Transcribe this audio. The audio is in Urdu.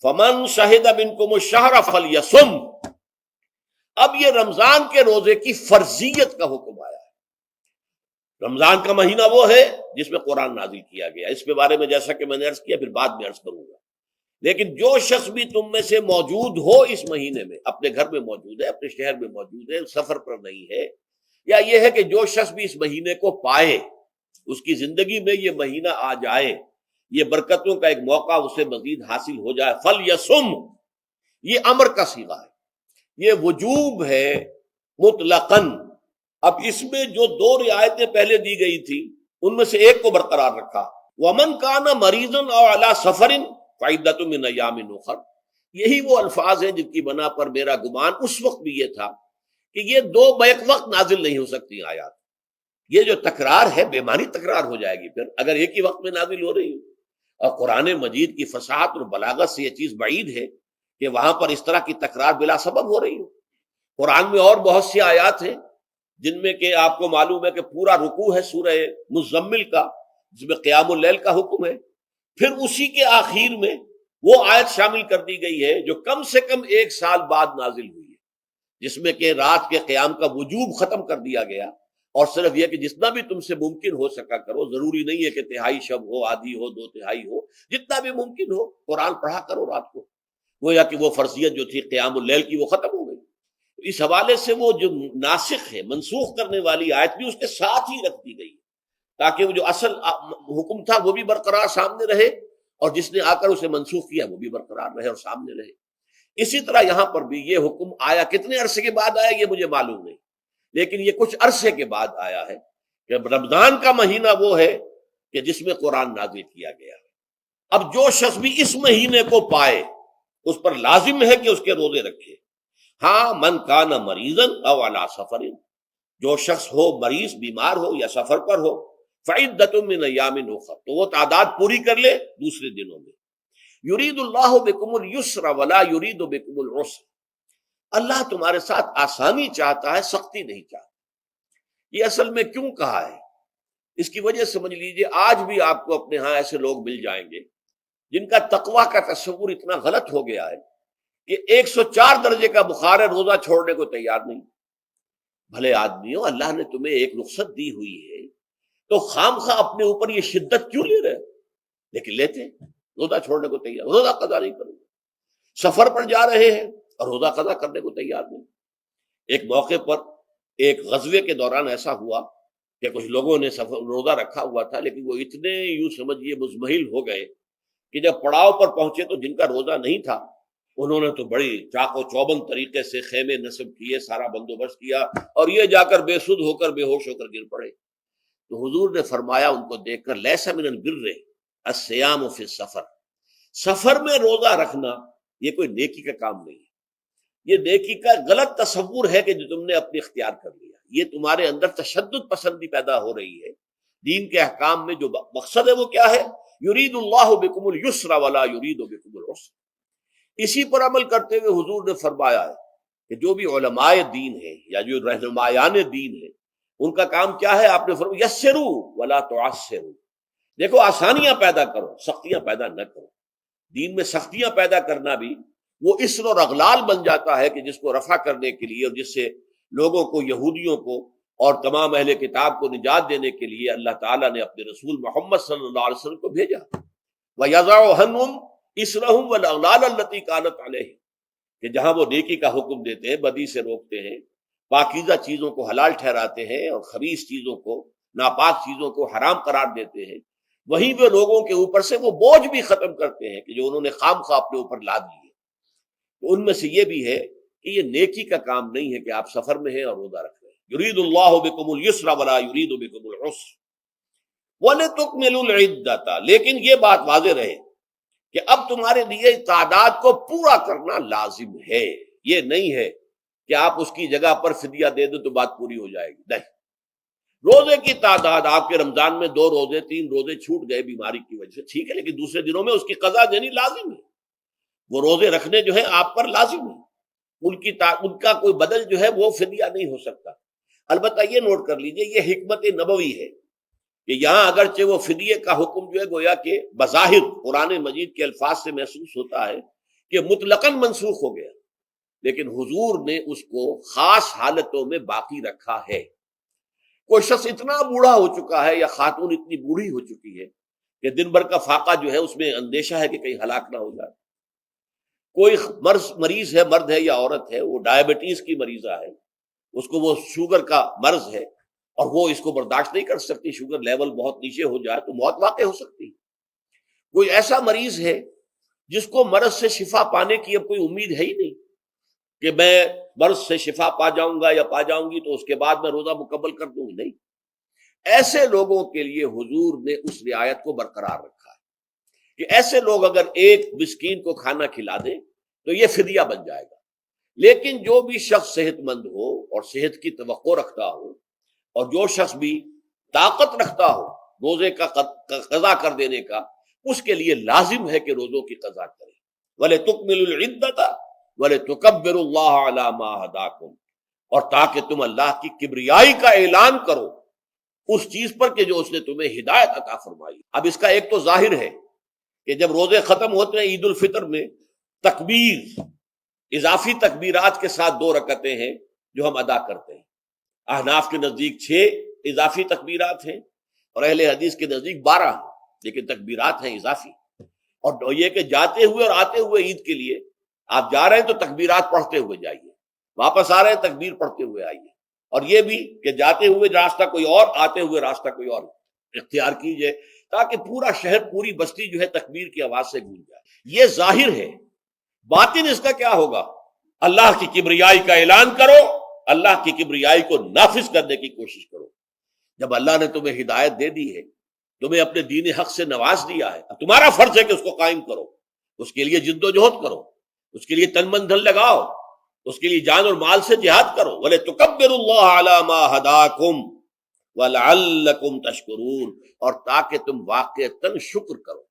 فمن شہد منکم الشہر فلیصم، اب یہ رمضان کے روزے کی فرضیت کا حکم آیا ہے۔ رمضان کا مہینہ وہ ہے جس میں قرآن نازل کیا گیا، اس کے بارے میں جیسا کہ میں نے عرض کیا پھر بعد میں عرض کروں گا، لیکن جو شخص بھی تم میں سے موجود ہو اس مہینے میں، اپنے گھر میں موجود ہے، اپنے شہر میں موجود ہے، سفر پر نہیں ہے، یا یہ ہے کہ جو شخص بھی اس مہینے کو پائے، اس کی زندگی میں یہ مہینہ آ جائے، یہ برکتوں کا ایک موقع اسے مزید حاصل ہو جائے، فلیصم، یہ امر کا صیغہ ہے، یہ وجوب ہے مطلقاً۔ اب اس میں جو دو رعایتیں پہلے دی گئی تھی ان میں سے ایک کو برقرار رکھا، ومن کان مریضا او علی سفر فعدۃ من ایام اخر، یہی وہ الفاظ ہیں جن کی بنا پر میرا گمان اس وقت بھی یہ تھا کہ یہ دو بیک وقت نازل نہیں ہو سکتی آیات، یہ جو تکرار ہے بے معنی تکرار ہو جائے گی پھر اگر ایک ہی وقت میں نازل ہو رہی ہو، اور قرآن مجید کی فصاحت اور بلاغت سے یہ چیز بعید ہے کہ وہاں پر اس طرح کی تکرار بلا سبب ہو رہی ہو۔ قرآن میں اور بہت سی آیات ہیں جن میں کہ آپ کو معلوم ہے کہ پورا رکوع ہے سورہ مزمل کا، جس میں قیام اللیل کا حکم ہے، پھر اسی کے آخر میں وہ آیت شامل کر دی گئی ہے جو کم سے کم 1 سال بعد نازل ہوئی ہے، جس میں کہ رات کے قیام کا وجوب ختم کر دیا گیا، اور صرف یہ کہ جتنا بھی تم سے ممکن ہو سکا کرو، ضروری نہیں ہے کہ تہائی شب ہو، آدھی ہو، 2/3 ہو، جتنا بھی ممکن ہو قرآن پڑھا کرو رات کو، گویا کہ وہ فرضیت جو تھی قیام اللیل کی وہ ختم ہو گئی۔ اس حوالے سے وہ جو ناسخ ہے، منسوخ کرنے والی آیت بھی اس کے ساتھ ہی رکھ دی گئی تاکہ وہ جو اصل حکم تھا وہ بھی برقرار سامنے رہے، اور جس نے آ کر اسے منسوخ کیا وہ بھی برقرار رہے اور سامنے رہے۔ اسی طرح یہاں پر بھی یہ حکم آیا، کتنے عرصے کے بعد آیا یہ مجھے معلوم نہیں، لیکن یہ کچھ عرصے کے بعد آیا ہے کہ رمضان کا مہینہ وہ ہے کہ جس میں قرآن نازل کیا گیا ہے۔ اب جو شخص بھی اس مہینے کو پائے اس پر لازم ہے کہ اس کے روزے رکھے۔ ہاں، من کان مریضا او علی سفر، جو شخص ہو مریض، بیمار ہو یا سفر پر ہو، فعدۃ من ایام اخر، تو وہ تعداد پوری کر لے دوسرے دنوں میں۔ یرید اللہ بکم الیسر ولا یرید بکم العسر، اللہ تمہارے ساتھ آسانی چاہتا ہے، سختی نہیں چاہتا۔ یہ اصل میں کیوں کہا ہے اس کی وجہ سمجھ لیجئے، آج بھی آپ کو اپنے ہاں ایسے لوگ مل جائیں گے جن کا تقویٰ کا تصور اتنا غلط ہو گیا ہے کہ 104 درجے کا بخار ہے، روزہ چھوڑنے کو تیار نہیں۔ بھلے آدمیوں، اللہ نے تمہیں ایک رخصت دی ہوئی ہے تو خام خواہ اپنے اوپر یہ شدت کیوں لے رہے؟ لیکن لیتے ہیں، روزہ چھوڑنے کو تیار، روزہ قضا نہیں کروں گا، سفر پر جا رہے ہیں اور روزہ قضا کرنے کو تیار نہیں۔ ایک موقع پر ایک غزوے کے دوران ایسا ہوا کہ کچھ لوگوں نے روزہ رکھا ہوا تھا، لیکن وہ اتنے یوں سمجھیے مزمحل ہو گئے کہ جب پڑاؤ پر پہنچے تو جن کا روزہ نہیں تھا انہوں نے تو بڑی چاق و چوبند طریقے سے خیمے نصب کیے، سارا بندوبست کیا، اور یہ جا کر بے سدھ ہو کر بے ہوش ہو کر گر پڑے۔ تو حضور نے فرمایا ان کو دیکھ کر، لیس من البر الصیام فی السفر، سفر میں روزہ رکھنا یہ کوئی نیکی کا کام نہیں ہے، یہ نیکی کا غلط تصور ہے کہ جو تم نے اپنے اختیار کر لیا، یہ تمہارے اندر تشدد پسندی پیدا ہو رہی ہے۔ دین کے احکام میں جو مقصد ہے وہ کیا ہے؟ یرید اللہ بکم الیسر ولا یرید بکم العسر۔ اسی پر عمل کرتے ہوئے حضور نے فرمایا ہے کہ جو بھی علماء دین ہیں یا جو رہنمایان دین ہیں ان کا کام کیا ہے؟ آپ نے فرمایا یسروا ولا تعسروا، دیکھو آسانیاں پیدا کرو، سختیاں پیدا نہ کرو۔ دین میں سختیاں پیدا کرنا بھی وہ اسر اور اغلال بن جاتا ہے کہ جس کو رفع کرنے کے لیے، اور جس سے لوگوں کو، یہودیوں کو اور تمام اہل کتاب کو نجات دینے کے لیے اللہ تعالیٰ نے اپنے رسول محمد صلی اللہ علیہ وسلم کو بھیجا۔ وَيَضَعُ عَنْهُمْ إِصْرَهُمْ وَالْأَغْلَالَ الَّتِي كَانَتْ عَلَيْهِمْ، کہ جہاں وہ نیکی کا حکم دیتے ہیں، بدی سے روکتے ہیں، پاکیزہ چیزوں کو حلال ٹھہراتے ہیں اور خبیث چیزوں کو، ناپاک چیزوں کو حرام قرار دیتے ہیں، وہیں وہ لوگوں کے اوپر سے وہ بوجھ بھی ختم کرتے ہیں کہ جو انہوں نے خام خواہ اپنے اوپر لاد لیے۔ تو ان میں سے یہ بھی ہے کہ یہ نیکی کا کام نہیں ہے کہ آپ سفر میں ہیں اور روزہ رکھ رہے ہیں۔ یرید اللہ بکم الیسر ولا یرید بکم العسر وَلِتُكْمِلُوا الْعِدَّةَ، لیکن یہ بات واضح رہے کہ اب تمہارے لیے تعداد کو پورا کرنا لازم ہے، یہ نہیں ہے کہ آپ اس کی جگہ پر فدیہ دے دیں تو بات پوری ہو جائے گی، نہیں۔ روزے کی تعداد، آپ کے رمضان میں 2 روزے 3 روزے چھوٹ گئے بیماری کی وجہ سے، ٹھیک ہے، لیکن دوسرے دنوں میں اس کی قضا دینی لازم ہے، وہ روزے رکھنے جو ہے آپ پر لازم ہے، ان کا کوئی بدل جو ہے وہ فدیہ نہیں ہو سکتا۔ البتہ یہ نوٹ کر لیجئے، یہ حکمت نبوی ہے کہ یہاں اگرچہ وہ فدیے کا حکم جو ہے گویا کہ بظاہر قرآن مجید کے الفاظ سے محسوس ہوتا ہے کہ مطلقاً منسوخ ہو گیا، لیکن حضور نے اس کو خاص حالتوں میں باقی رکھا ہے۔ کوئی شخص اتنا بوڑھا ہو چکا ہے یا خاتون اتنی بوڑھی ہو چکی ہے کہ دن بھر کا فاقہ جو ہے اس میں اندیشہ ہے کہ کہیں ہلاک نہ ہو جائے، کوئی مریض ہے، مرد ہے یا عورت ہے، وہ ڈائبٹیز کی مریضہ ہے، اس کو وہ شوگر کا مرض ہے اور وہ اس کو برداشت نہیں کر سکتی، شوگر لیول بہت نیچے ہو جائے تو موت واقع ہو سکتی۔ کوئی ایسا مریض ہے جس کو مرض سے شفا پانے کی اب کوئی امید ہے ہی نہیں کہ میں مرض سے شفا پا جاؤں گا یا پا جاؤں گی تو اس کے بعد میں روزہ مکمل کر دوں گی، نہیں۔ ایسے لوگوں کے لیے حضور نے اس رعایت کو برقرار رکھا ہے کہ ایسے لوگ اگر ایک مسکین کو کھانا کھلا دیں تو یہ فدیہ بن جائے گا، لیکن جو بھی شخص صحت مند ہو اور صحت کی توقع رکھتا ہو اور جو شخص بھی طاقت رکھتا ہو روزے کا قضا کر دینے کا، اس کے لیے لازم ہے کہ روزوں کی قضا کرے۔ وَلِتُكْمِلُوا الْعِدَّةَ وَلِتُكَبِّرُوا اللَّهَ عَلَىٰ مَا هَدَاكُمْ، اور تاکہ تم اللہ کی کبریائی کا اعلان کرو اس چیز پر کہ جو اس نے تمہیں ہدایت عطا فرمائی۔ اب اس کا ایک تو ظاہر ہے کہ جب روزے ختم ہوتے ہیں عید الفطر میں تکبیر، اضافی تکبیرات کے ساتھ 2 رکعتیں ہیں جو ہم ادا کرتے ہیں۔ احناف کے نزدیک 6 اضافی تکبیرات ہیں اور اہل حدیث کے نزدیک 12 ہیں، لیکن تکبیرات ہیں اضافی۔ اور یہ کہ جاتے ہوئے اور آتے ہوئے عید کے لیے آپ جا رہے ہیں تو تکبیرات پڑھتے ہوئے جائیے، واپس آ رہے ہیں تکبیر پڑھتے ہوئے آئیے، اور یہ بھی کہ جاتے ہوئے راستہ کوئی اور، آتے ہوئے راستہ کوئی اور اختیار کیجئے تاکہ پورا شہر، پوری بستی جو ہے تکبیر کی آواز سے گونج جائے۔ یہ ظاہر ہے۔ باطن اس کا کیا ہوگا؟ اللہ کی کبریائی کا اعلان کرو، اللہ کی کبریائی کو نافذ کرنے کی کوشش کرو۔ جب اللہ نے تمہیں ہدایت دے دی ہے، تمہیں اپنے دین حق سے نواز دیا ہے، تمہارا فرض ہے کہ اس کو قائم کرو، اس کے لیے جد و جہد کرو، اس کے لیے تن من دھن لگاؤ، اس کے لیے جان اور مال سے جہاد کرو۔ وَلِتُكَبِّرُوا اللَّهَ عَلَىٰ مَا هَدَاكُمْ وَلَعَلَّكُمْ تَشْكُرُونَ، اور تاکہ تم واقعتاً شکر کرو۔